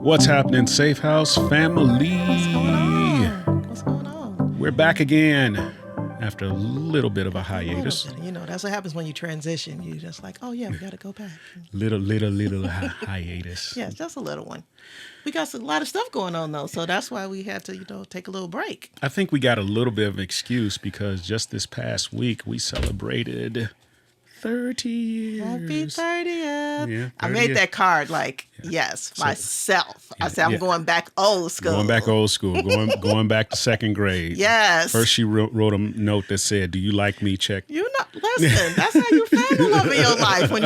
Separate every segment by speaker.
Speaker 1: What's happening, Safehouse family?
Speaker 2: What's going on? What's going on?
Speaker 1: We're back again after a little bit of a hiatus.
Speaker 2: That's what happens when you transition. You just like, oh yeah, we got to go back.
Speaker 1: Little hiatus.
Speaker 2: Yeah, just a little one. We got a lot of stuff going on though, so that's why we had to, take a little break.
Speaker 1: I think we got a little bit of an excuse because just this past week we celebrated 30 years.
Speaker 2: Happy 30th.
Speaker 1: Yeah,
Speaker 2: I made that card myself. I said, I'm going back old school.
Speaker 1: Going back old school. Going back to second grade.
Speaker 2: Yes.
Speaker 1: First she wrote a note that said, "Do you like me?" Check.
Speaker 2: Listen, that's how you find the love in your life when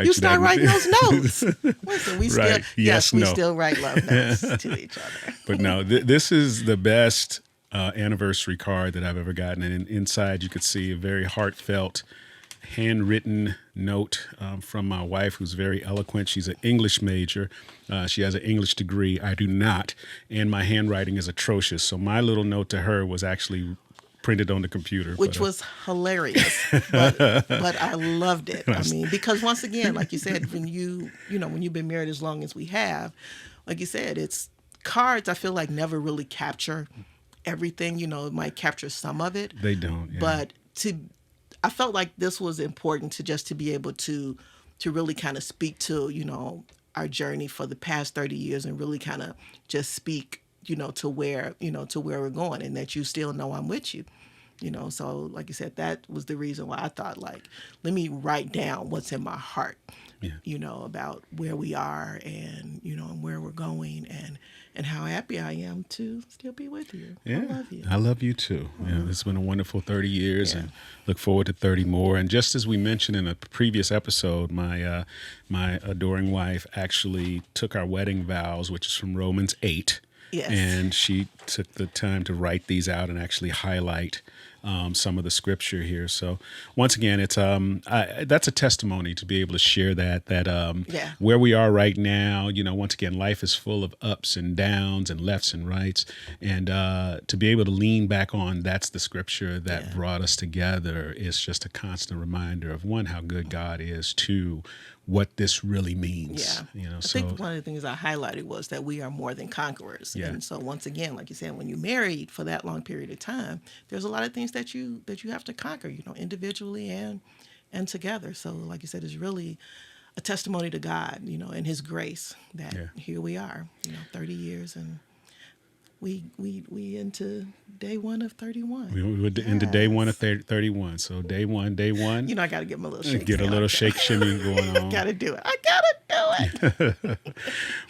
Speaker 2: you start writing those notes. Listen, we still write love notes to each other.
Speaker 1: But no, this is the best anniversary card that I've ever gotten. And inside you could see a very heartfelt handwritten note from my wife, who's very eloquent. She's an English major. She has an English degree. I do not. And my handwriting is atrocious. So my little note to her was actually printed on the computer.
Speaker 2: Which was hilarious. But I loved it. I mean, because once again, like you said, when you've been married as long as we have, like you said, it's cards I feel like never really capture everything. It might capture some of it.
Speaker 1: They don't. Yeah.
Speaker 2: But I felt like this was important to be able to really kind of speak to, our journey for the past 30 years and really kind of just speak, to where we're going and that you still know I'm with you. So like you said, that was the reason why I thought let me write down what's in my heart, about where we are and, and where we're going and how happy I am to still be with you.
Speaker 1: Yeah.
Speaker 2: I love you.
Speaker 1: I love you too. Yeah, it's been a wonderful 30 years and look forward to 30 more. And just as we mentioned in a previous episode, my adoring wife actually took our wedding vows, which is from Romans 8.
Speaker 2: Yes.
Speaker 1: And she took the time to write these out and actually highlight some of the scripture here. So once again, it's that's a testimony to be able to share that where we are right now. Once again, life is full of ups and downs and lefts and rights, and to be able to lean back on that's the scripture that brought us together is just a constant reminder of one, how good God is, two, what this really means.
Speaker 2: Yeah. I think one of the things I highlighted was that we are more than conquerors.
Speaker 1: Yeah.
Speaker 2: And so once again, like you said, when you're married for that long period of time, there's a lot of things that you have to conquer, individually and together. So like you said, it's really a testimony to God, and his grace that here we are, 30 years and we into day one of 31.
Speaker 1: We were into day one of 31. So day one.
Speaker 2: I got to give him a little shake.
Speaker 1: Get a little shake shimmy going on.
Speaker 2: Got to do it. I got to do it.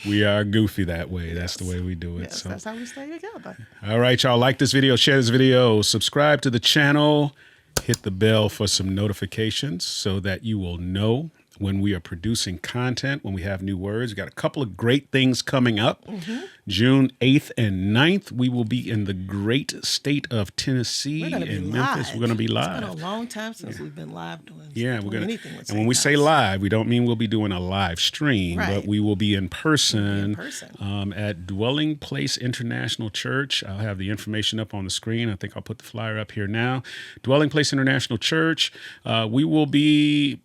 Speaker 1: We are goofy that way. That's the way we do it.
Speaker 2: Yes,
Speaker 1: so
Speaker 2: that's how we stay together.
Speaker 1: All right, y'all. Like this video, share this video, subscribe to the channel, hit the bell for some notifications so that you will know when we are producing content, when we have new words. We got a couple of great things coming up. Mm-hmm. June 8th and 9th, we will be in the great state of Tennessee and Memphis. We're going to be live.
Speaker 2: It's been a long time since we've been live doing anything with Safehouse.
Speaker 1: And when we say live, we don't mean we'll be doing a live stream, but we will be in person, at Dwelling Place International Church. I'll have the information up on the screen. I think I'll put the flyer up here now. Dwelling Place International Church. We will be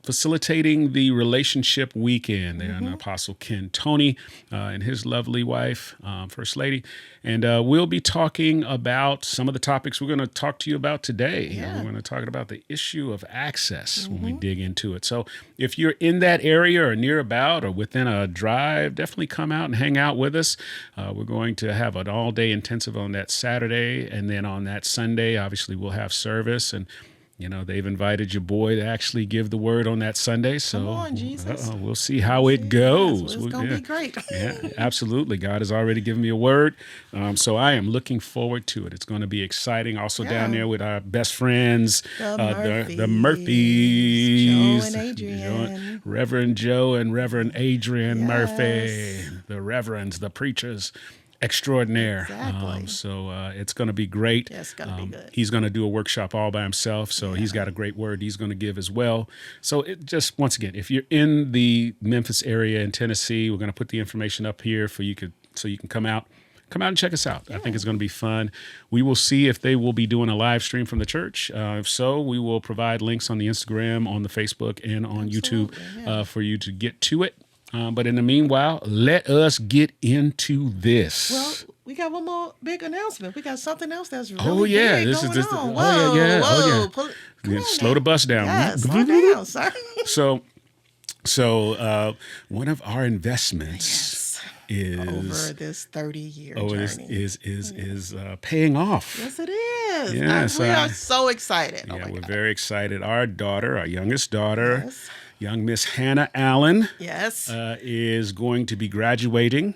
Speaker 1: facilitating the relationship weekend there, and Apostle Ken Tony and his lovely wife, First Lady. And we'll be talking about some of the topics we're going to talk to you about today.
Speaker 2: Yeah.
Speaker 1: We're going to talk about the issue of access when we dig into it. So if you're in that area or near about or within a drive, definitely come out and hang out with us. We're going to have an all-day intensive on that Saturday. And then on that Sunday, obviously, we'll have service. And they've invited your boy to actually give the word on that Sunday. So
Speaker 2: come on, Jesus.
Speaker 1: We'll see how it goes.
Speaker 2: It's going to be great.
Speaker 1: Yeah, absolutely. God has already given me a word. So I am looking forward to it. It's going to be exciting. Also down there with our best friends, the Murphys.
Speaker 2: Joe and Adrian.
Speaker 1: Reverend Joe and Reverend Adrian Murphy. The reverends, the preachers extraordinaire.
Speaker 2: Exactly.
Speaker 1: So it's going to be great.
Speaker 2: Yeah, it's going to be good.
Speaker 1: He's going to do a workshop all by himself. So he's got a great word he's going to give as well. So it just, once again, if you're in the Memphis area in Tennessee, we're going to put the information up here so you can come out and check us out. I think it's going to be fun. We will see if they will be doing a live stream from the church. If so, we will provide links on the Instagram, on the Facebook, and on YouTube for you to get to it. But in the meanwhile, let us get into this.
Speaker 2: Well, we got one more big announcement. We got something else that's really
Speaker 1: this
Speaker 2: big
Speaker 1: is
Speaker 2: going
Speaker 1: just
Speaker 2: on.
Speaker 1: oh yeah,
Speaker 2: Whoa.
Speaker 1: Come on, slow
Speaker 2: now.
Speaker 1: the bus down.
Speaker 2: Yeah, slow down, sir.
Speaker 1: So one of our investments is
Speaker 2: over this 30-year journey.
Speaker 1: is paying off.
Speaker 2: Yes, it is.
Speaker 1: Yes,
Speaker 2: we are so excited.
Speaker 1: Yeah, we're very excited. Our daughter, our youngest daughter, young Miss Hannah Allen, is going to be graduating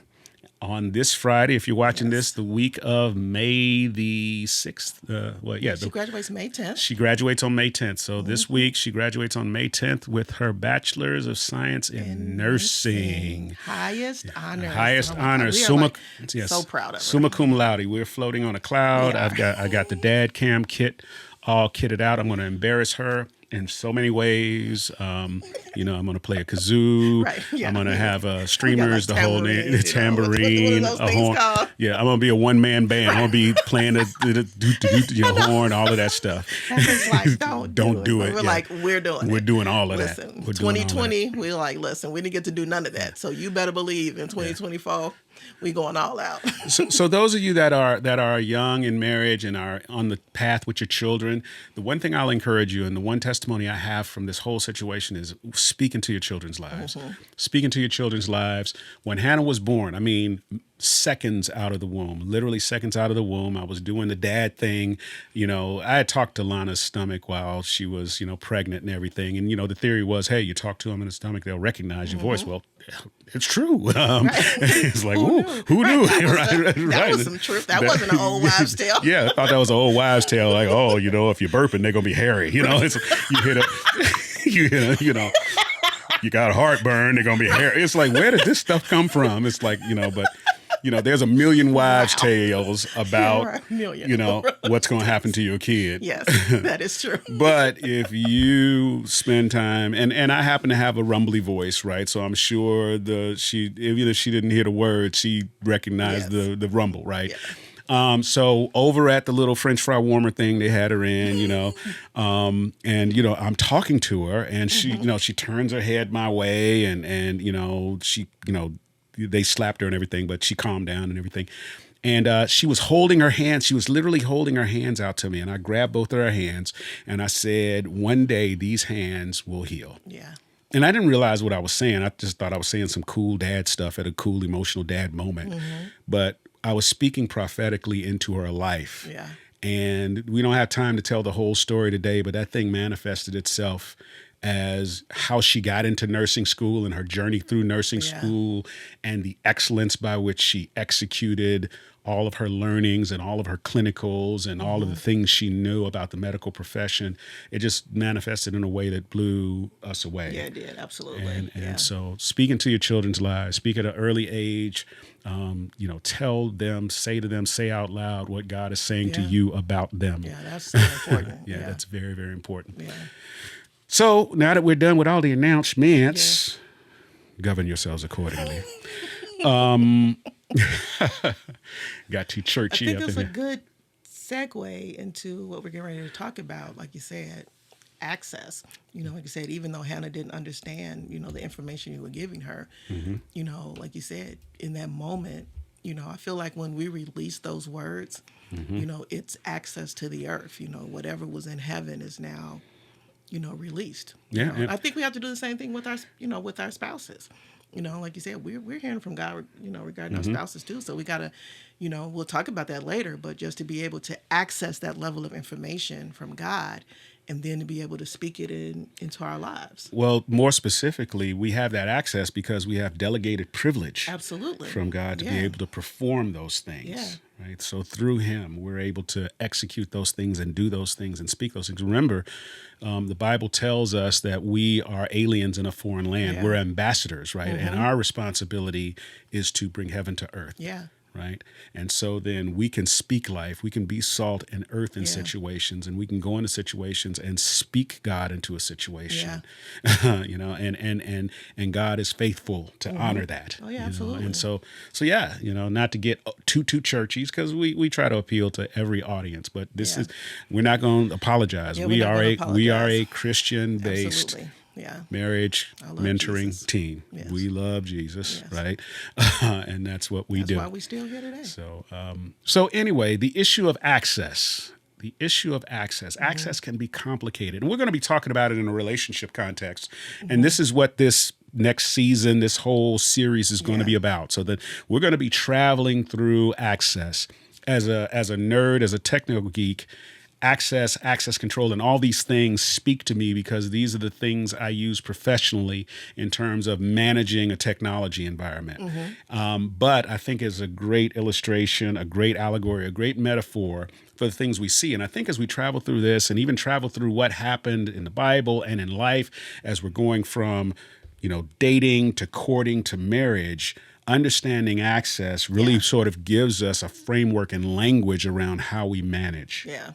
Speaker 1: on this Friday. If you're watching this, the week of May the 6th.
Speaker 2: She graduates May 10th.
Speaker 1: She graduates on May 10th. So this week she graduates on May 10th with her Bachelor's of Science in Nursing.
Speaker 2: Highest honor.
Speaker 1: Highest honor.
Speaker 2: So proud of her.
Speaker 1: Summa cum laude. We're floating on a cloud. I got the dad cam kit all kitted out. I'm going to embarrass her in so many ways. I'm going to play a kazoo. I'm going to have streamers, the whole name, the tambourine, a horn. Called? Yeah, I'm going to be a one-man band. I'm going to be playing the horn, all of that stuff.
Speaker 2: Like, don't do it. We're doing it.
Speaker 1: We're doing all of that.
Speaker 2: 2020, we're like, listen, we didn't get to do none of that. So you better believe in 2024, we going all out.
Speaker 1: So those of you that are young in marriage and are on the path with your children, the one thing I'll encourage you, and the one testimony I have from this whole situation, is speaking to your children's lives. Speaking to your children's lives. When Hannah was born, I mean, seconds out of the womb, literally seconds out of the womb, I was doing the dad thing. I had talked to Lana's stomach while she was, pregnant and everything. And, the theory was, hey, you talk to them in the stomach, they'll recognize your voice. Well, it's true. It's like, who knew?
Speaker 2: That was some truth. That wasn't an old wives' tale.
Speaker 1: Yeah, I thought that was an old wives' tale. Like, if you're burping, they're gonna be hairy. It's you got a heartburn, they're gonna be hairy. It's like, where did this stuff come from? It's like, but there's a million wives' tales about, what's going to happen to your kid.
Speaker 2: Yes, that is true.
Speaker 1: But if you spend time, and I happen to have a rumbly voice, right? So I'm sure either she didn't hear the word, she recognized the rumble, right? Yeah. So over at the little French fry warmer thing they had her in, and I'm talking to her, and she, she turns her head my way, and she, they slapped her and everything, but she calmed down and everything. And she was holding her hands. She was literally holding her hands out to me. And I grabbed both of her hands and I said, one day these hands will heal.
Speaker 2: Yeah.
Speaker 1: And I didn't realize what I was saying. I just thought I was saying some cool dad stuff at a cool emotional dad moment. But I was speaking prophetically into her life.
Speaker 2: Yeah.
Speaker 1: And we don't have time to tell the whole story today, but that thing manifested itself as how she got into nursing school and her journey through nursing school, and the excellence by which she executed all of her learnings and all of her clinicals and all of the things she knew about the medical profession. It just manifested in a way that blew us away.
Speaker 2: Yeah, it did. Absolutely.
Speaker 1: And so speaking to your children's lives, speak at an early age, tell them, say out loud what God is saying to you about them.
Speaker 2: Yeah, that's so important.
Speaker 1: That's very, very important.
Speaker 2: Yeah.
Speaker 1: So now that we're done with all the announcements, govern yourselves accordingly. Got too churchy.
Speaker 2: I think it's a good segue into what we're getting ready to talk about. Like you said, access. Like you said, even though Hannah didn't understand, the information you were giving her, like you said, in that moment, I feel like when we release those words, it's access to the earth. Whatever was in heaven is now released. I think we have to do the same thing with our spouses. Like you said, we're hearing from God, regarding our spouses too. So we gotta, we'll talk about that later, but just to be able to access that level of information from God, and then to be able to speak it into our lives.
Speaker 1: Well, more specifically, we have that access because we have delegated privilege from God to be able to perform those things.
Speaker 2: Yeah.
Speaker 1: Right. So through him, we're able to execute those things and do those things and speak those things. Remember, the Bible tells us that we are aliens in a foreign land. Yeah. We're ambassadors, right? And our responsibility is to bring heaven to earth.
Speaker 2: Yeah.
Speaker 1: Right. And so then we can speak life. We can be salt and earth in situations, and we can go into situations and speak God into a situation, and God is faithful to honor that.
Speaker 2: Oh, yeah, absolutely.
Speaker 1: And so, not to get too churchy, because we try to appeal to every audience, but we're not going to apologize. We are a Christian based marriage mentoring
Speaker 2: Jesus.
Speaker 1: team.
Speaker 2: Yes.
Speaker 1: We love Jesus, right? And that's what we do.
Speaker 2: That's why we still here today.
Speaker 1: So anyway, the issue of access. The issue of access. Access can be complicated. And we're going to be talking about it in a relationship context. And this is what this next season, this whole series is going to be about. So that we're going to be traveling through access. As a nerd, as a technical geek, access control, and all these things speak to me because these are the things I use professionally in terms of managing a technology environment. But I think it's a great illustration, a great allegory, a great metaphor for the things we see. And I think as we travel through this and even travel through what happened in the Bible and in life, as we're going from, dating to courting to marriage, understanding access really sort of gives us a framework and language around how we manage.
Speaker 2: Yeah.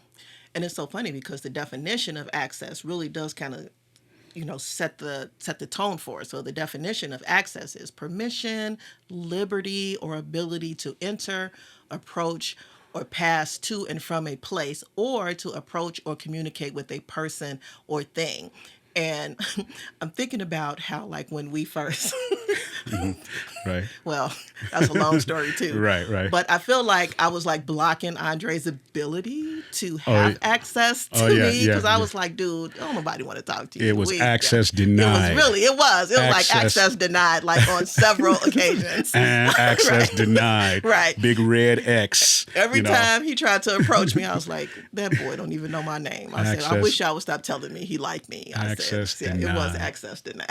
Speaker 2: And it's so funny because the definition of access really does kind of, set the tone for it. So the definition of access is permission, liberty, or ability to enter, approach, or pass to and from a place, or to approach or communicate with a person or thing. And I'm thinking about how, like, when we first,
Speaker 1: Right.
Speaker 2: Well, that's a long story too.
Speaker 1: Right.
Speaker 2: But I feel like I was like blocking Andre's ability to have access to me because I was like, dude, don't nobody want to talk to you.
Speaker 1: It was access denied.
Speaker 2: It was like access denied, like on several occasions.
Speaker 1: And access denied.
Speaker 2: Right.
Speaker 1: Big red X.
Speaker 2: Every time he tried to approach me, I was like, that boy don't even know my name. I said, I wish y'all would stop telling me he liked me.
Speaker 1: Access denied.
Speaker 2: It was access denied.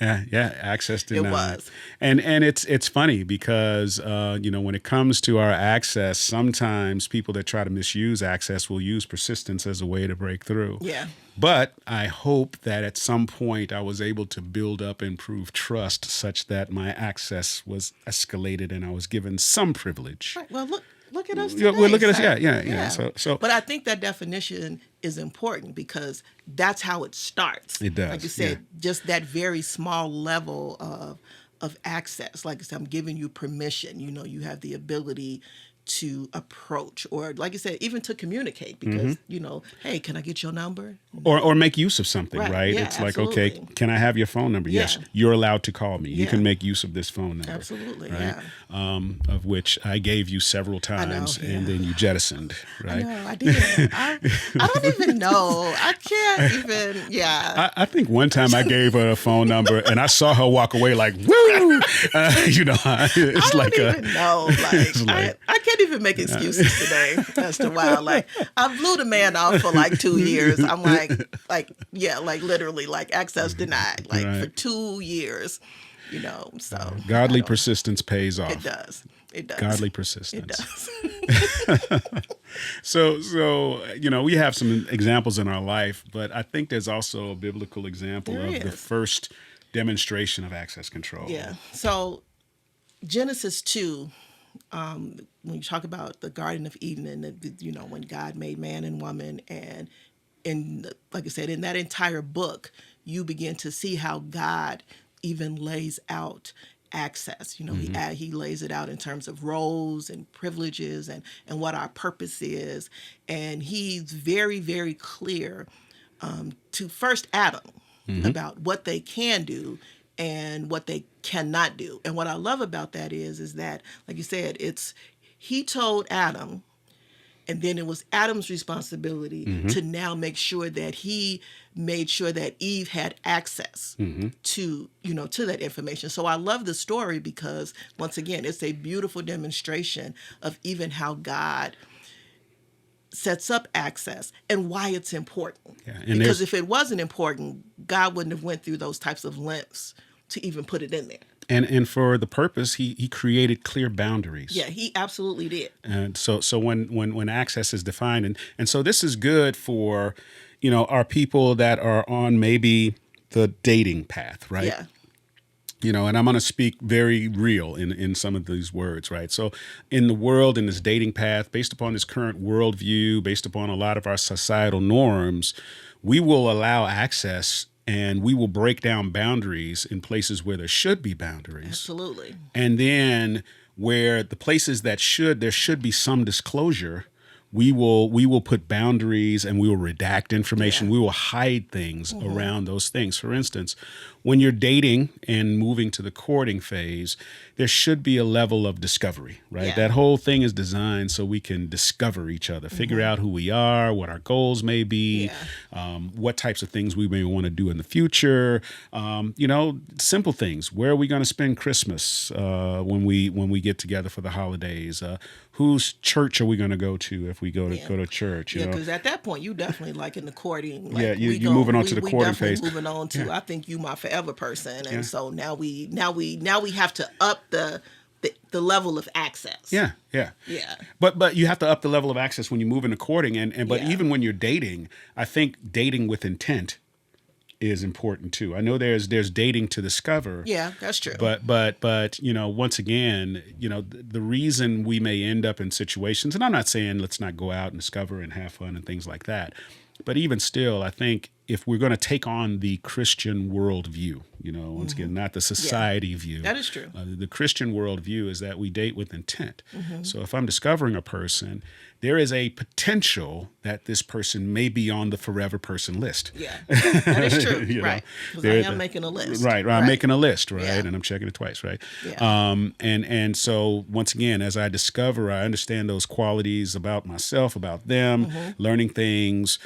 Speaker 1: Access denied.
Speaker 2: It was.
Speaker 1: And it's funny because when it comes to our access, sometimes people that try to misuse access will use persistence as a way to break through.
Speaker 2: Yeah.
Speaker 1: But I hope that at some point I was able to build up and prove trust such that my access was escalated and I was given some privilege.
Speaker 2: Right. Well, look at us today.
Speaker 1: Well, look at us. Yeah. So,
Speaker 2: but I think that definition is important because that's how it starts.
Speaker 1: It does.
Speaker 2: Like you said, just that very small level of access. Like I said, I'm giving you permission. You have the ability to approach, or like you said, even to communicate because, hey, can I get your number?
Speaker 1: Or make use of something, right?
Speaker 2: Yeah,
Speaker 1: it's
Speaker 2: absolutely.
Speaker 1: like, okay, can I have your phone number?
Speaker 2: Yeah.
Speaker 1: Yes, you're allowed to call me. You can make use of this phone number.
Speaker 2: Absolutely,
Speaker 1: right? Of which I gave you several times and then you jettisoned, right?
Speaker 2: I know, I did. I don't even know. I can't even,
Speaker 1: I think one time I gave her a phone number and I saw her walk away like, woo! It's
Speaker 2: I
Speaker 1: like
Speaker 2: don't even know. I can't even make excuses today as to why. Like, I blew the man off for like 2 years. I'm like literally, like access denied, like for 2 years, so.
Speaker 1: Godly persistence pays off.
Speaker 2: It does.
Speaker 1: Godly persistence.
Speaker 2: It does.
Speaker 1: So, we have some examples in our life, but I think there's also a biblical example of the first demonstration of access control.
Speaker 2: Yeah. So Genesis 2, when you talk about the Garden of Eden and, when God made man and woman, and like I said, in that entire book, you begin to see how God even lays out access. He lays it out in terms of roles and privileges and what our purpose is. And he's very, very clear to first Adam about what they can do and what they cannot do. And what I love about that is that, like you said, he told Adam, and then it was Adam's responsibility to now make sure that he made sure that Eve had access to that information. So I love the story because, once again, it's a beautiful demonstration of even how God sets up access and why it's important. Yeah, because if it wasn't important, God wouldn't have went through those types of lengths to even put it in there.
Speaker 1: And for the purpose, he created clear boundaries.
Speaker 2: Yeah, he absolutely did.
Speaker 1: And so when access is defined, and so this is good for, our people that are on maybe the dating path, right?
Speaker 2: Yeah.
Speaker 1: And I'm going to speak very real in some of these words, right? So in the world, in this dating path, based upon this current worldview, based upon a lot of our societal norms, we will allow access and we will break down boundaries in places where there should be boundaries.
Speaker 2: Absolutely.
Speaker 1: And then where the places that there should be some disclosure, we will put boundaries and we will redact information.
Speaker 2: Yeah.
Speaker 1: We will hide things around those things. For instance, when you're dating and moving to the courting phase, there should be a level of discovery, right?
Speaker 2: Yeah.
Speaker 1: That whole thing is designed so we can discover each other, figure out who we are, what our goals may be, what types of things we may want to do in the future. Simple things. Where are we going to spend Christmas when we get together for the holidays? Whose church are we going to go to if we go to church?
Speaker 2: Yeah, because at that point you definitely like in the courting.
Speaker 1: Like, you're moving on to the courting phase.
Speaker 2: Moving on to I think you my forever person, and so now we have to up the level of access.
Speaker 1: Yeah. But you have to up the level of access when you move into courting, but even when you're dating, I think dating with intent is important too. I know there's dating to discover.
Speaker 2: Yeah, that's true.
Speaker 1: But once again, the reason we may end up in situations, and I'm not saying let's not go out and discover and have fun and things like that, but even still, I think if we're going to take on the Christian worldview, once again, not the society view.
Speaker 2: That is true.
Speaker 1: The Christian worldview is that we date with intent. So if I'm discovering a person, there is a potential that this person may be on the forever person list.
Speaker 2: Yeah, that is true. Right. Because I am making a list.
Speaker 1: Right. I'm making a list, right? Yeah. And I'm checking it twice, right?
Speaker 2: Yeah.
Speaker 1: And so once again, as I discover, I understand those qualities about myself, about them, learning things.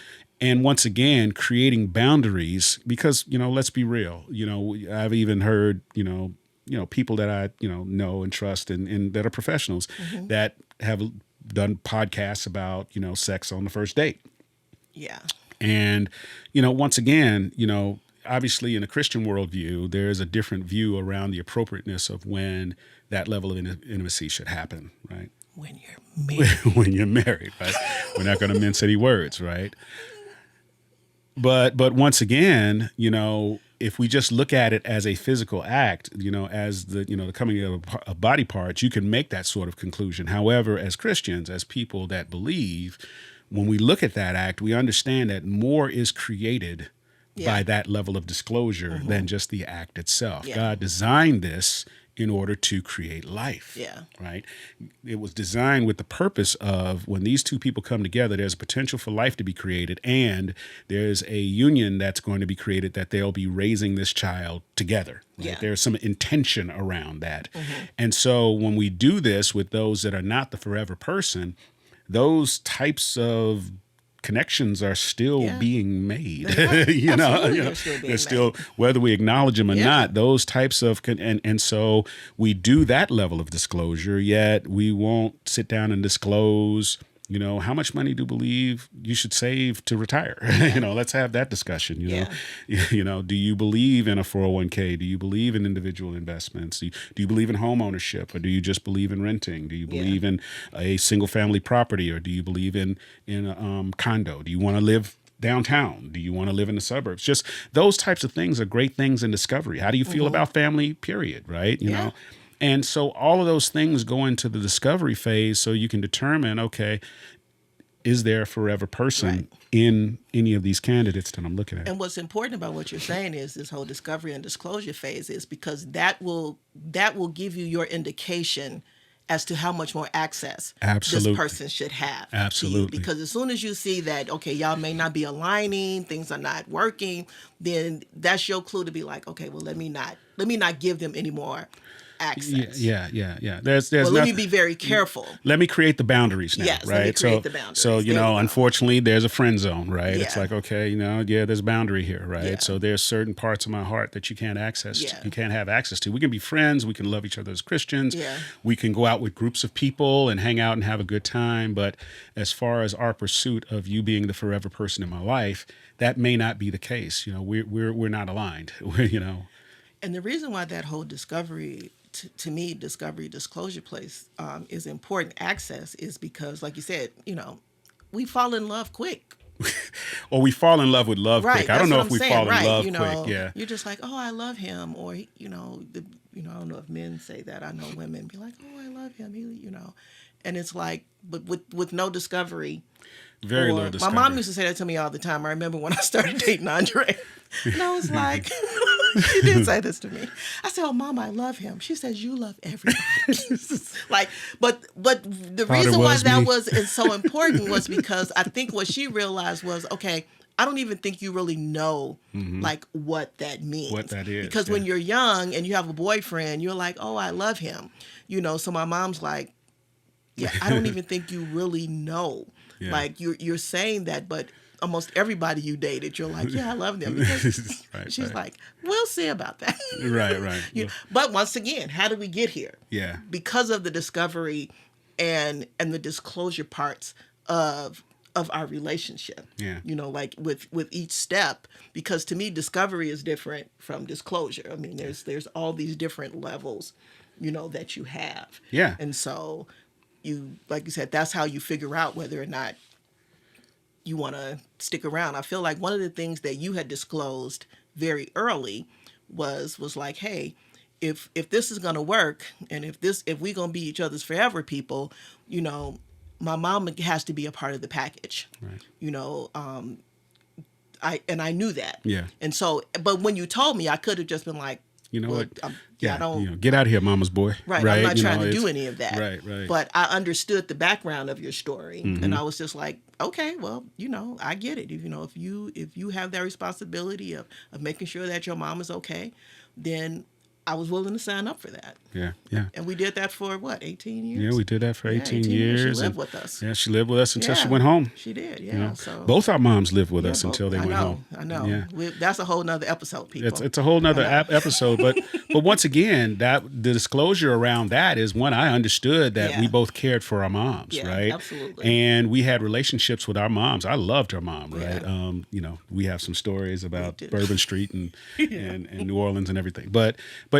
Speaker 1: And once again, creating boundaries because, let's be real. I've even heard, people that I, know and trust and that are professionals that have done podcasts about, sex on the first date.
Speaker 2: Yeah.
Speaker 1: And, once again, obviously in a Christian worldview, there's a different view around the appropriateness of when that level of intimacy should happen, right?
Speaker 2: When you're married.
Speaker 1: When you're married, right? We're not going to mince any words, right? But once again, if we just look at it as a physical act, as the coming of body parts, you can make that sort of conclusion. However, as Christians, as people that believe, when we look at that act, we understand that more is created by that level of disclosure than just the act itself.
Speaker 2: Yeah.
Speaker 1: God designed this in order to create life.
Speaker 2: Yeah.
Speaker 1: Right? It was designed with the purpose of when these two people come together, there's a potential for life to be created, and there's a union that's going to be created that they'll be raising this child together. Right?
Speaker 2: Yeah.
Speaker 1: There's some intention around that. And so when we do this with those that are not the forever person, those types of connections are still being made. They're still, whether we acknowledge them or not, those types of and so we do that level of disclosure, yet we won't sit down and disclose, how much money do you believe you should save to retire? Let's have that discussion. Do you believe in a 401k? Do you believe in individual investments? Do you believe in home ownership, or do you just believe in renting? Do you believe in a single family property, or do you believe in a condo? Do you want to live downtown? Do you want to live in the suburbs? Just those types of things are great things in discovery. How do you feel about family, period, right? You know? And so all of those things go into the discovery phase so you can determine, okay, is there a forever person in any of these candidates that I'm looking at?
Speaker 2: And what's important about what you're saying is this whole discovery and disclosure phase is because that will give you your indication as to how much more access this person should have.
Speaker 1: Absolutely.
Speaker 2: To you. Because as soon as you see that, okay, y'all may not be aligning, things are not working, then that's your clue to be like, okay, well, let me not give them any more access.
Speaker 1: Yeah. There's
Speaker 2: let me be very careful.
Speaker 1: Let me create the boundaries now, right?
Speaker 2: Let me create the boundaries.
Speaker 1: So, unfortunately, there's a friend zone, right? Yeah. It's like, okay, there's a boundary here, right? Yeah. So there's certain parts of my heart that you can't access. Yeah. You can't have access to. We can be friends. We can love each other as Christians. Yeah. We can go out with groups of people and hang out and have a good time. But as far as our pursuit of you being the forever person in my life, that may not be the case. We're not aligned.
Speaker 2: And the reason why that whole discovery disclosure place is important access is because, like you said, we fall in love quick.
Speaker 1: Or we fall in love with love quick. I don't know if we fall in love quick. Yeah,
Speaker 2: you're just like, oh, I love him, or I don't know if men say that. I know women be like, oh, I love him. He, and it's like, but with no discovery.
Speaker 1: Very little discovery.
Speaker 2: My mom used to say that to me all the time. I remember when I started dating Andre, and I was like. She did say this to me. I said, "Oh, Mom, I love him." She says, "You love everybody." Like, but the reason why that is so important was because I think what she realized was, okay, I don't even think you really know like what that means.
Speaker 1: What that is.
Speaker 2: Because when you're young and you have a boyfriend, you're like, "Oh, I love him." So my mom's like, "Yeah, I don't even think you really know." Yeah. Like you're saying that, but almost everybody you dated, you're like, "Yeah, I love them." Because she's like, "We'll see about that."
Speaker 1: Right.
Speaker 2: But once again, how did we get here?
Speaker 1: Yeah.
Speaker 2: Because of the discovery and the disclosure parts of our relationship.
Speaker 1: Yeah.
Speaker 2: Like with each step, because to me, discovery is different from disclosure. I mean, there's all these different levels, that you have.
Speaker 1: Yeah.
Speaker 2: And so like you said, that's how you figure out whether or not you want to stick around. I feel like one of the things that you had disclosed very early was like, hey, if this is going to work, and if we're going to be each other's forever people, my mom has to be a part of the package.
Speaker 1: Right.
Speaker 2: I knew that.
Speaker 1: Yeah.
Speaker 2: And so, but when you told me, I could have just been like,
Speaker 1: you know what?
Speaker 2: I don't
Speaker 1: get out of here, mama's boy.
Speaker 2: Right. I'm not trying to do any of that.
Speaker 1: Right.
Speaker 2: But I understood the background of your story, and I was just like, okay, well, I get it. If you have that responsibility of making sure that your mom is okay, then I was willing to sign up for that.
Speaker 1: Yeah.
Speaker 2: And we did that for what, 18 years?
Speaker 1: Yeah, we did that for 18 years.
Speaker 2: She lived with us.
Speaker 1: Yeah, she lived with us until she went home.
Speaker 2: She did, yeah. So
Speaker 1: both our moms lived with us until they went home.
Speaker 2: I know.
Speaker 1: Yeah.
Speaker 2: That's a whole nother episode, people.
Speaker 1: It's a whole nother episode. But once again, that the disclosure around that is one, I understood that we both cared for our moms, right?
Speaker 2: Absolutely.
Speaker 1: And we had relationships with our moms. I loved her mom, right? Yeah. We have some stories about Bourbon Street and New Orleans and everything. But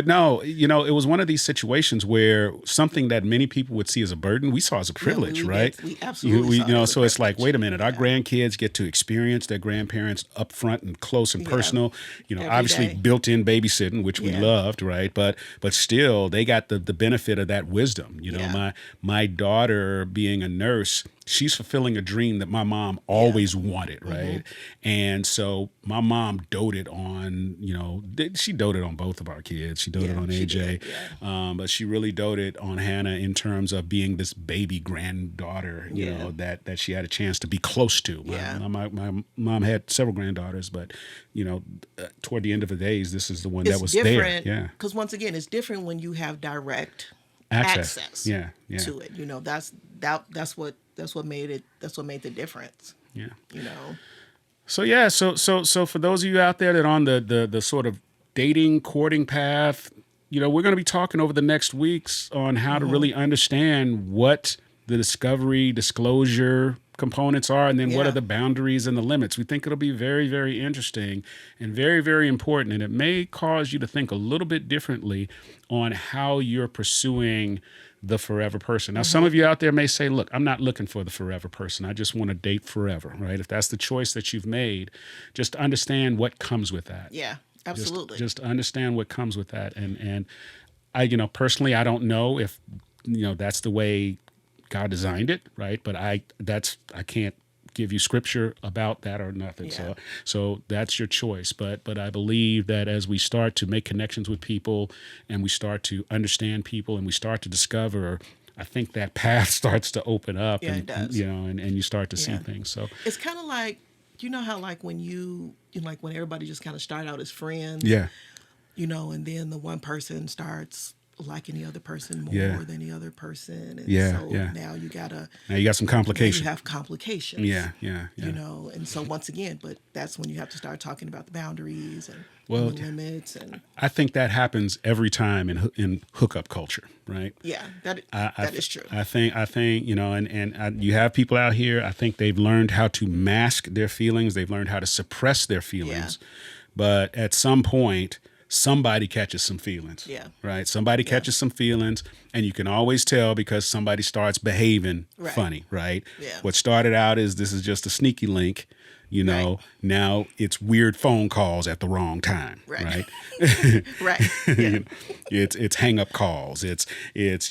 Speaker 1: no, it was one of these situations where something that many people would see as a burden, we saw as a privilege, right?
Speaker 2: We absolutely saw it as a
Speaker 1: so it's like, wait a minute, our grandkids get to experience their grandparents up front and close and personal. Obviously
Speaker 2: day.
Speaker 1: Built-in babysitting, which we loved, right? But still, they got the benefit of that wisdom. My daughter being a nurse, she's fulfilling a dream that my mom always wanted, right? And so my mom doted on, she doted on both of our kids. She doted on AJ, but she really doted on Hannah in terms of being this baby granddaughter, that she had a chance to be close to. My mom had several granddaughters, but, toward the end of the days, this is the one that was there. Yeah.
Speaker 2: Because once again, it's different when you have direct access to it. That's what made it. That's what made the difference.
Speaker 1: Yeah.
Speaker 2: So
Speaker 1: for those of you out there that are on the sort of dating, courting path, we're going to be talking over the next weeks on how to really understand what the disclosure components are, and then what are the boundaries and the limits. We think it'll be very, very interesting and very, very important, and it may cause you to think a little bit differently on how you're pursuing the forever person. Now, some of you out there may say, look, I'm not looking for the forever person. I just want to date forever, right? If that's the choice that you've made, just understand what comes with that.
Speaker 2: Yeah, absolutely.
Speaker 1: Just understand what comes with that. And I, personally, I don't know if, that's the way God designed it, right? But I can't give you scripture about that or nothing.
Speaker 2: Yeah.
Speaker 1: So that's your choice. But I believe that as we start to make connections with people and we start to understand people and we start to discover, I think that path starts to open up.
Speaker 2: Yeah,
Speaker 1: and
Speaker 2: it does.
Speaker 1: And you start to see things. So
Speaker 2: it's kind of like, how like when when everybody just kind of start out as friends.
Speaker 1: Yeah.
Speaker 2: And then the one person starts liking the other person more than the other person, and now you got some complications. You have complications.
Speaker 1: Yeah.
Speaker 2: And so once again, but that's when you have to start talking about the boundaries and
Speaker 1: the
Speaker 2: limits. And
Speaker 1: I think that happens every time in hookup culture, right?
Speaker 2: Yeah, that is true.
Speaker 1: I think and you have people out here. I think they've learned how to mask their feelings. They've learned how to suppress their feelings, but at some point, somebody catches some feelings, right? Somebody catches some feelings, and you can always tell because somebody starts behaving funny, right?
Speaker 2: Yeah.
Speaker 1: What started out as this is just a sneaky link, now it's weird phone calls at the wrong time, right?
Speaker 2: Right. Yeah.
Speaker 1: It's hang up calls. It's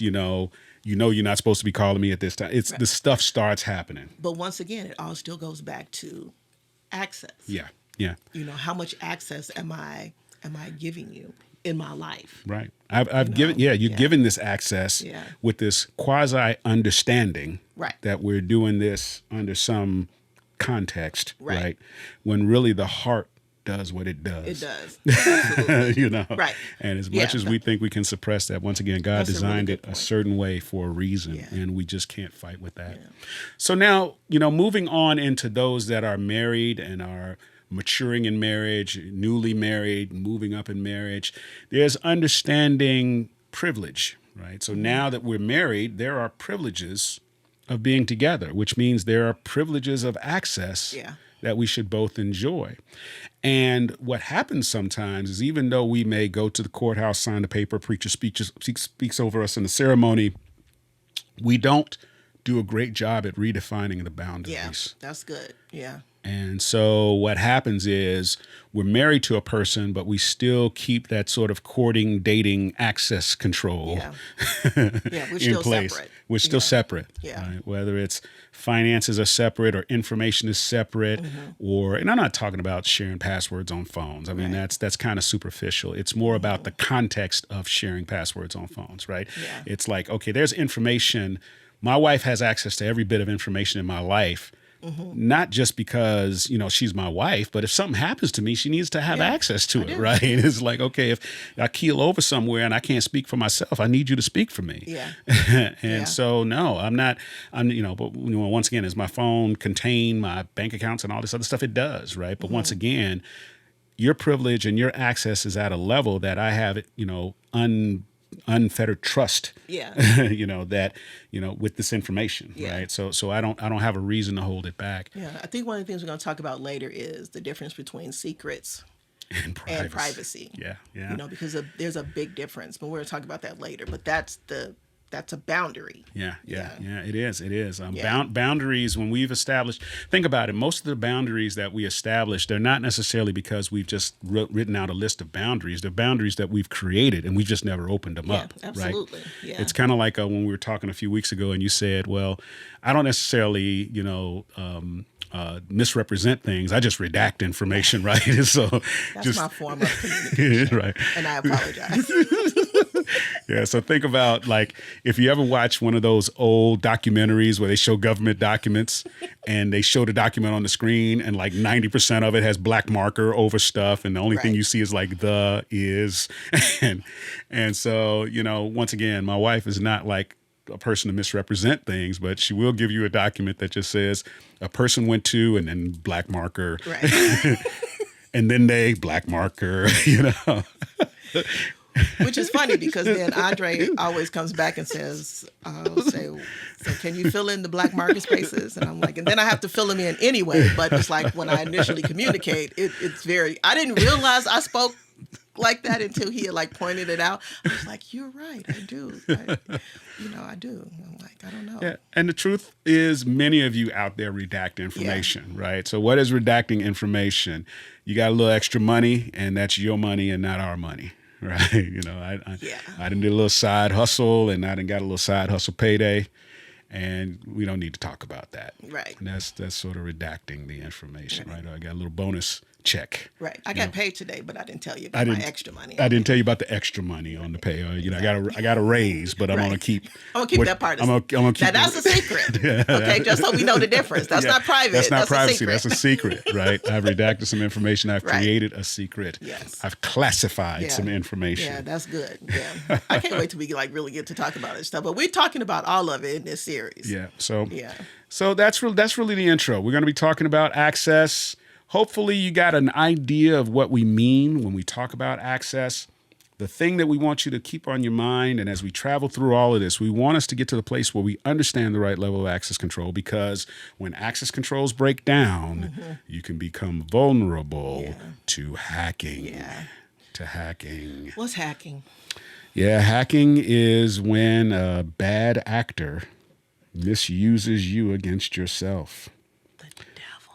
Speaker 1: you're not supposed to be calling me at this time. The stuff starts happening.
Speaker 2: But once again, it all still goes back to access.
Speaker 1: Yeah.
Speaker 2: How much access am I am I giving you in my life?
Speaker 1: Right. I've given, you're given this access with this quasi understanding that we're doing this under some context, right? When really the heart does what it does.
Speaker 2: It does. Absolutely.
Speaker 1: You know?
Speaker 2: Right.
Speaker 1: And as much as we think we can suppress that, once again, God designed it a certain way for a reason, and we just can't fight with that. Yeah. So now, moving on into those that are married and are maturing in marriage, newly married, moving up in marriage, there's understanding privilege, right? So now that we're married, there are privileges of being together, which means there are privileges of access that we should both enjoy. And what happens sometimes is, even though we may go to the courthouse, sign the paper, preacher speaks over us in the ceremony, we don't do a great job at redefining the boundaries.
Speaker 2: Yeah, that's good. Yeah.
Speaker 1: And so what happens is we're married to a person, but we still keep that sort of courting, dating access control
Speaker 2: we're
Speaker 1: in
Speaker 2: still
Speaker 1: place.
Speaker 2: Separate.
Speaker 1: We're still separate.
Speaker 2: Yeah.
Speaker 1: Right? Whether it's finances are separate or information is separate, and I'm not talking about sharing passwords on phones. I mean, that's kind of superficial. It's more about the context of sharing passwords on phones, right? Yeah. It's like, okay, there's information. My wife has access to every bit of information in my life. Not just because, she's my wife, but if something happens to me, she needs to have access to it, right? It's like, okay, if I keel over somewhere and I can't speak for myself, I need you to speak for me. Yeah. And so, no, but once again, does my phone contain my bank accounts and all this other stuff? It does, right? But once again, your privilege and your access is at a level that I have, unfettered trust, that, with this information, right? So I don't have a reason to hold it back.
Speaker 2: Yeah, I think one of the things we're going to talk about later is the difference between secrets and privacy.
Speaker 1: Yeah.
Speaker 2: Because there's a big difference, but we're going to talk about that later. But that's a boundary.
Speaker 1: Yeah, it is. Boundaries, when we've established, think about it, most of the boundaries that we establish, they're not necessarily because we've just written out a list of boundaries. They're boundaries that we've created, and we've just never opened them up.
Speaker 2: Absolutely.
Speaker 1: Right?
Speaker 2: Yeah.
Speaker 1: It's kind of like when we were talking a few weeks ago, and you said, well, I don't necessarily, misrepresent things. I just redact information, right? So
Speaker 2: that's my form of communication.
Speaker 1: Right.
Speaker 2: And I apologize.
Speaker 1: Yeah, so think about, like, if you ever watch one of those old documentaries where they show government documents and they show the document on the screen and like 90% of it has black marker over stuff, and the only thing you see is like the is. And so, once again, my wife is not like a person to misrepresent things, but she will give you a document that just says a person went to, and then black marker. Right. And then they black marker,
Speaker 2: Which is funny, because then Andre always comes back and says, so can you fill in the black marker spaces? And I'm like, and then I have to fill them in anyway. But it's like, when I initially communicate, it's I didn't realize I spoke like that until he had like pointed it out. I was like, you're right, I do. I do. I'm like, I don't know.
Speaker 1: Yeah. And the truth is, many of you out there redact information, right? So what is redacting information? You got a little extra money, and that's your money and not our money. Right. I done did a little side hustle, and I done got a little side hustle payday, and we don't need to talk about that.
Speaker 2: Right.
Speaker 1: And that's sort of redacting the information, right? Or I got a little bonus check.
Speaker 2: Right. I got paid today, but I didn't tell you about my extra money.
Speaker 1: I didn't tell you about the extra money on the pay. I got a raise, but I'm gonna keep.
Speaker 2: I'm gonna keep that part. I'm gonna keep. Now that's a secret. Okay, just so we know the difference. That's not private.
Speaker 1: That's not privacy. That's a secret, right? I've redacted some information. I've created a secret.
Speaker 2: Yes.
Speaker 1: I've classified some information.
Speaker 2: Yeah, that's good. Yeah, I can't wait till we really get to talk about this stuff. But we're talking about all of it in this series.
Speaker 1: Yeah. So that's really the intro. We're gonna be talking about access. Hopefully you got an idea of what we mean when we talk about access. The thing that we want you to keep on your mind, and as we travel through all of this, we want us to get to the place where we understand the right level of access control, because when access controls break down, you can become vulnerable to hacking.
Speaker 2: Yeah.
Speaker 1: To hacking.
Speaker 2: What's hacking?
Speaker 1: Yeah, hacking is when a bad actor misuses you against yourself.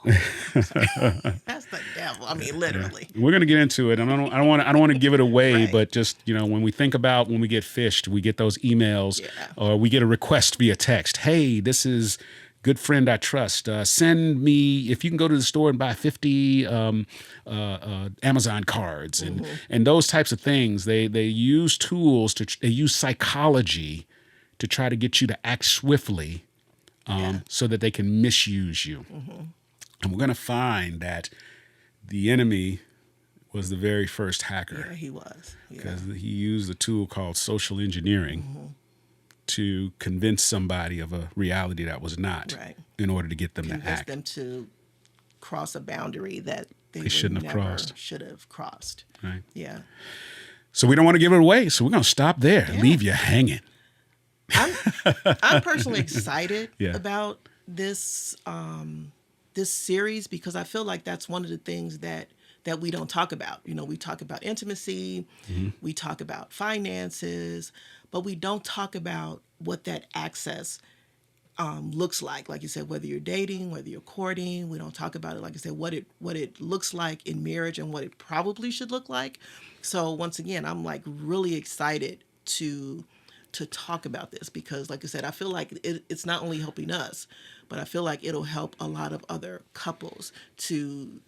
Speaker 2: That's the devil. I mean, literally.
Speaker 1: We're going to get into it. I don't want to give it away, but just, when we think about when we get phished, we get those emails or we get a request via text. Hey, this is good friend I trust. Send me, if you can go to the store and buy 50 Amazon cards and those types of things. They use tools they use psychology to try to get you to act swiftly so that they can misuse you. And we're going to find that the enemy was the very first hacker.
Speaker 2: Yeah, he was.
Speaker 1: Because he used a tool called social engineering to convince somebody of a reality that was not, in order to get them to act.
Speaker 2: Them to cross a boundary that they
Speaker 1: shouldn't have crossed.
Speaker 2: Should have crossed.
Speaker 1: Right.
Speaker 2: Yeah.
Speaker 1: So we don't want to give it away. So we're going to stop there. Leave you hanging.
Speaker 2: I'm personally excited about this this series, because I feel like that's one of the things that we don't talk about. You know, we talk about intimacy, we talk about finances, but we don't talk about what that access looks like. Like you said, whether you're dating, whether you're courting, we don't talk about it. Like I said, what it looks like in marriage and what it probably should look like. So once again, I'm like really excited to talk about this, because like I said, I feel like it's not only helping us, but I feel like it'll help a lot of other couples to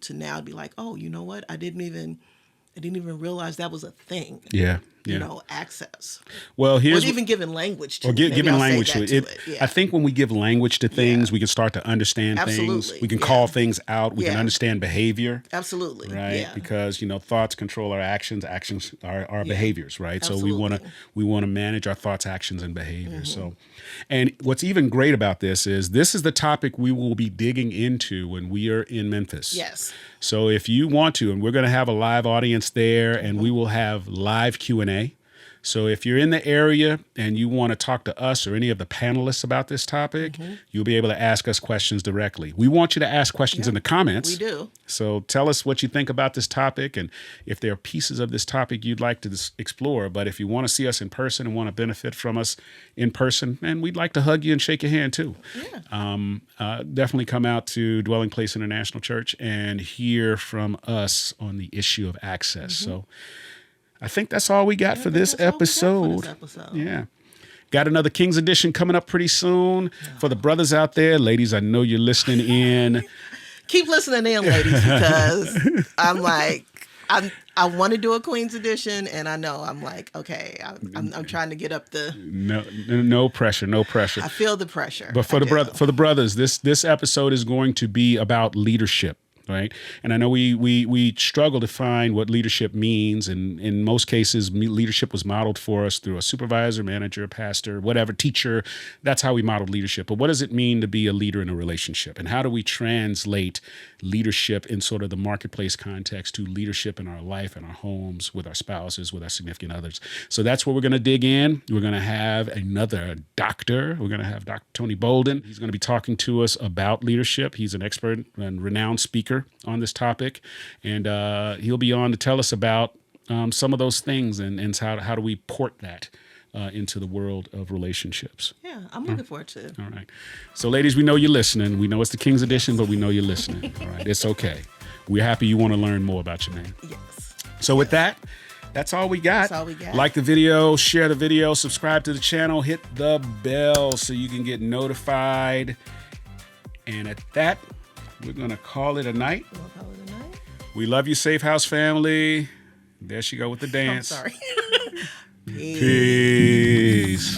Speaker 2: now be like, oh, you know what? I didn't even realize that was a thing.
Speaker 1: Yeah.
Speaker 2: You know, access.
Speaker 1: Well, here's
Speaker 2: even giving language to
Speaker 1: or
Speaker 2: it.
Speaker 1: Giving language to it. I think when we give language to things, we can start to understand things. We can call things out. We can understand behavior.
Speaker 2: Absolutely.
Speaker 1: Right.
Speaker 2: Yeah.
Speaker 1: Because, you know, thoughts control our actions. Actions are our behaviors. Right. Absolutely. So we want to manage our thoughts, actions, and behaviors. So, and what's even great about this is the topic we will be digging into when we are in Memphis.
Speaker 2: Yes.
Speaker 1: So if you want to, and we're going to have a live audience there, and we will have live Q&A. So if you're in the area and you want to talk to us or any of the panelists about this topic, you'll be able to ask us questions directly. We want you to ask questions in the comments.
Speaker 2: We do.
Speaker 1: So tell us what you think about this topic, and if there are pieces of this topic you'd like to explore. But if you want to see us in person and want to benefit from us in person, and we'd like to hug you and shake your hand too. Yeah. Definitely come out to Dwelling Place International Church and hear from us on the issue of access. So I think that's all we got for this episode. Yeah. Got another King's Edition coming up pretty soon. For the brothers out there, ladies, I know you're listening in.
Speaker 2: Keep listening in, ladies, because I'm like, I want to do a Queen's Edition, and I know I'm like, okay, I'm trying to get up the...
Speaker 1: No pressure, no pressure.
Speaker 2: I feel the pressure.
Speaker 1: But for the brothers, this episode is going to be about leadership. Right. And I know we struggle to find what leadership means. And in most cases, leadership was modeled for us through a supervisor, manager, pastor, whatever, teacher. That's how we modeled leadership. But what does it mean to be a leader in a relationship? And how do we translate leadership in sort of the marketplace context to leadership in our life, in our homes, with our spouses, with our significant others? So that's where we're going to dig in. We're going to have another doctor. We're going to have Dr. Tony Bolden. He's going to be talking to us about leadership. He's an expert and renowned speaker on this topic, and he'll be on to tell us about some of those things and how do we port that into the world of relationships.
Speaker 2: Yeah, I'm looking forward to it.
Speaker 1: All right. So, ladies, we know you're listening. We know it's the King's Edition, but we know you're listening. All right. It's okay. We're happy you want to learn more about your man.
Speaker 2: Yes.
Speaker 1: So with that, that's all we got.
Speaker 2: That's all we got.
Speaker 1: Like the video, share the video, subscribe to the channel, hit the bell so you can get notified. And at that, we're going to call it a night. We love you, Safehouse family. There she go with the dance.
Speaker 2: I'm sorry.
Speaker 1: Peace.